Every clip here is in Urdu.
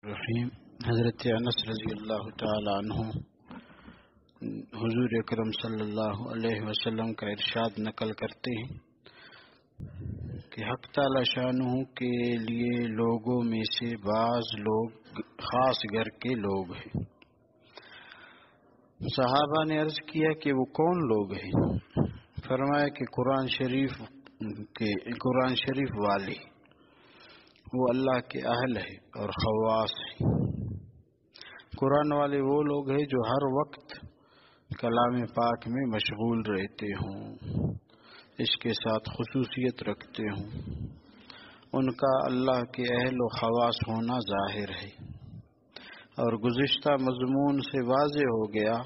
رحیم حضرت انس رضی اللہ تعالی عنہ حضور اکرم صلی اللہ علیہ وسلم کا ارشاد نقل کرتے ہیں کہ حق تعالی شانہ کے لیے لوگوں میں سے بعض لوگ خاص گھر کے لوگ ہیں۔ صحابہ نے عرض کیا کہ وہ کون لوگ ہیں؟ فرمایا کہ قرآن شریف والے، وہ اللہ کے اہل ہے اور خواص ہے۔ قرآن والے وہ لوگ ہیں جو ہر وقت کلام پاک میں مشغول رہتے ہوں، اس کے ساتھ خصوصیت رکھتے ہوں، ان کا اللہ کے اہل و خواص ہونا ظاہر ہے۔ اور گزشتہ مضمون سے واضح ہو گیا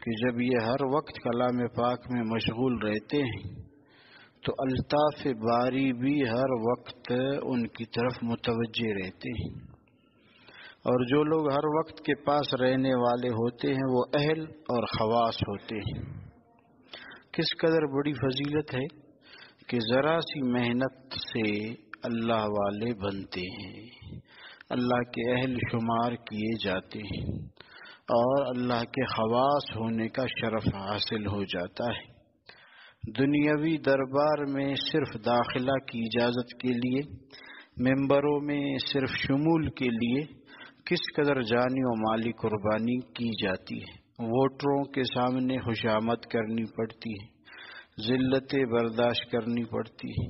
کہ جب یہ ہر وقت کلام پاک میں مشغول رہتے ہیں تو الطاف باری بھی ہر وقت ان کی طرف متوجہ رہتے ہیں، اور جو لوگ ہر وقت کے پاس رہنے والے ہوتے ہیں وہ اہل اور خواص ہوتے ہیں۔ کس قدر بڑی فضیلت ہے کہ ذرا سی محنت سے اللہ والے بنتے ہیں، اللہ کے اہل شمار کیے جاتے ہیں اور اللہ کے خواص ہونے کا شرف حاصل ہو جاتا ہے۔ دنیاوی دربار میں صرف داخلہ کی اجازت کے لیے، ممبروں میں صرف شمول کے لیے کس قدر جانی و مالی قربانی کی جاتی ہے، ووٹروں کے سامنے خوشامد کرنی پڑتی ہے، ذلتیں برداشت کرنی پڑتی ہے،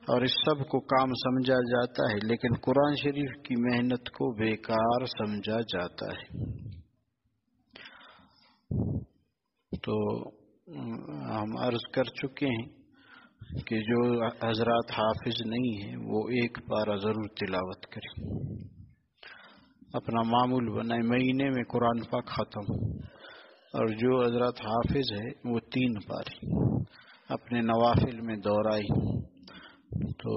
اور اس سب کو کام سمجھا جاتا ہے، لیکن قرآن شریف کی محنت کو بیکار سمجھا جاتا ہے۔ تو ہم عرض کر چکے ہیں کہ جو حضرات حافظ نہیں ہیں وہ ایک پارہ ضرور تلاوت کریں، اپنا معمول بنائیں، مہینے میں قرآن پاک ختم، اور جو حضرات حافظ ہے وہ 3 پارے اپنے نوافل میں دہرائیں تو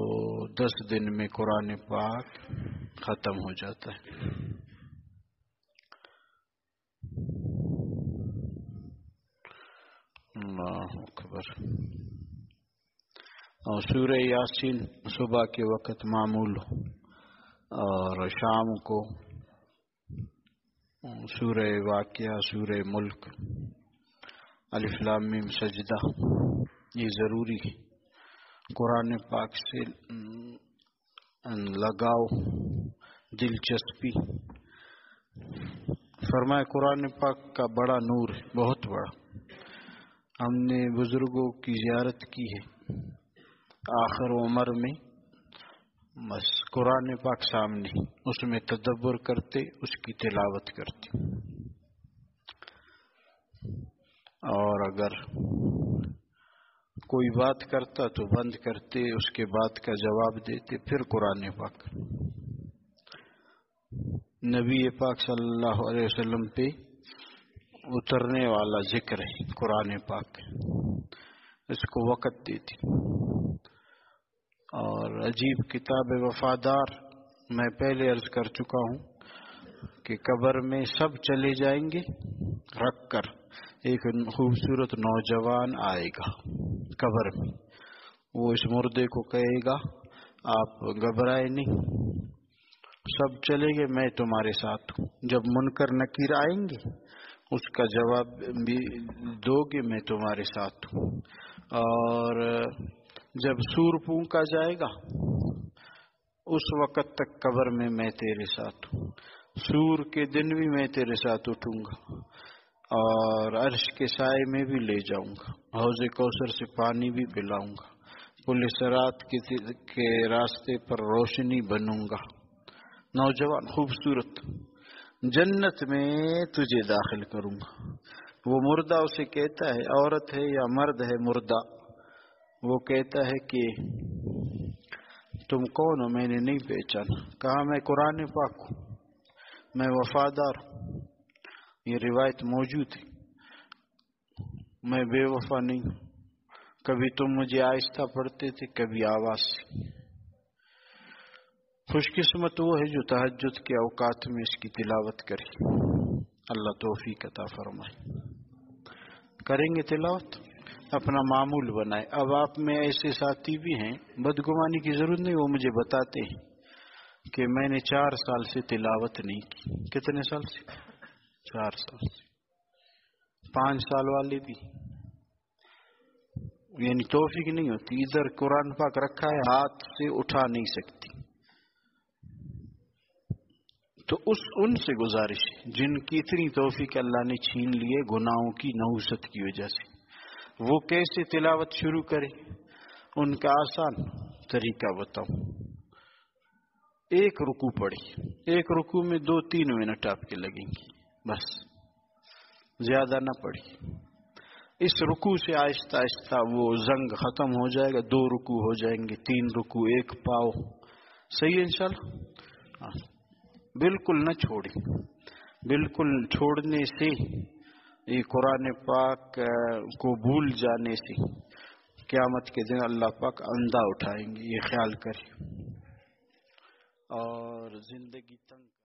10 دن میں قرآن پاک ختم ہو جاتا ہے۔ اللہ اکبر۔ اور سورہ یاسین صبح کے وقت معمول ہو، اور شام کو سورہ واقعہ، سورہ ملک، الف لام میم سجدہ، یہ ضروری ہے۔ قرآن پاک سے لگاؤ، دلچسپی۔ فرمایا قرآن پاک کا بڑا نور ہے، بہت بڑا۔ ہم نے بزرگوں کی زیارت کی ہے آخر عمر میں، بس قرآن پاک سامنے، اس میں تدبر کرتے، اس کی تلاوت کرتے، اور اگر کوئی بات کرتا تو بند کرتے، اس کے بعد کا جواب دیتے، پھر قرآن پاک۔ نبی پاک صلی اللہ علیہ وسلم پہ اترنے والا ذکر ہے قرآن پاک، اس کو وقت دیتی۔ اور عجیب کتاب وفادار، میں پہلے عرض کر چکا ہوں کہ قبر میں سب چلے جائیں گے رکھ کر، ایک خوبصورت نوجوان آئے گا قبر میں، وہ اس مردے کو کہے گا آپ گھبرائے نہیں، سب چلے گئے، میں تمہارے ساتھ ہوں۔ جب منکر نکیر آئیں گے اس کا جواب بھی دو گے، میں تمہارے ساتھ ہوں۔ اور جب سور پھونکا جائے گا اس وقت تک قبر میں تیرے ساتھ ہوں، سور کے دن بھی میں تیرے ساتھ اٹھوں گا، اور عرش کے سائے میں بھی لے جاؤں گا، حوض کوثر سے پانی بھی پلاؤں گا، پل صراط کے راستے پر روشنی بنوں گا۔ نوجوان خوبصورت، جنت میں تجھے داخل کروں گا۔ وہ مردہ اسے کہتا ہے، عورت ہے یا مرد ہے مردہ، وہ کہتا ہے کہ تم کون ہو؟ میں نے نہیں پہچانا۔ کہا میں قرآن پاک ہوں، میں وفادار ہوں، یہ روایت موجود ہے، میں بے وفا نہیں ہوں، کبھی تم مجھے آہستہ پڑھتے تھے، کبھی آواز سے۔ خوش قسمت وہ ہے جو تہجد کے اوقات میں اس کی تلاوت کرے، اللہ توفیق عطا فرمائے۔ کریں گے تلاوت، اپنا معمول بنائے۔ اب آپ میں ایسے ساتھی بھی ہیں، بدگمانی کی ضرورت نہیں، وہ مجھے بتاتے ہیں کہ میں نے 4 سال سے تلاوت نہیں کی. کتنے سال سے؟ 4 سال سے. 5 سال والے بھی یعنی توفیق نہیں ہوتی. ادھر قرآن پاک رکھا ہے ہاتھ سے اٹھا نہیں سکتی. تو ان سے گزارش ہے جن کی اتنی توفیق اللہ نے چھین لیے گناہوں کی نحوست کی وجہ سے، وہ کیسے تلاوت شروع کرے؟ ان کا آسان طریقہ بتاؤں. ایک رکوع پڑھی، ایک رکوع میں 2-3 منٹ آپ کے لگیں گے، بس زیادہ نہ پڑھی. اس رکوع سے آہستہ آہستہ وہ زنگ ختم ہو جائے گا. 2 رکوع ہو جائیں گے، 3 رکوع، 1 پاؤ. صحیح ہے انشاءاللہ. بالکل نہ چھوڑیں. بالکل چھوڑنے سے یہ قرآن پاک کو بھول جانے سے قیامت کے دن اللہ پاک اندھا اٹھائیں گے. یہ خیال کریں. اور زندگی تنگ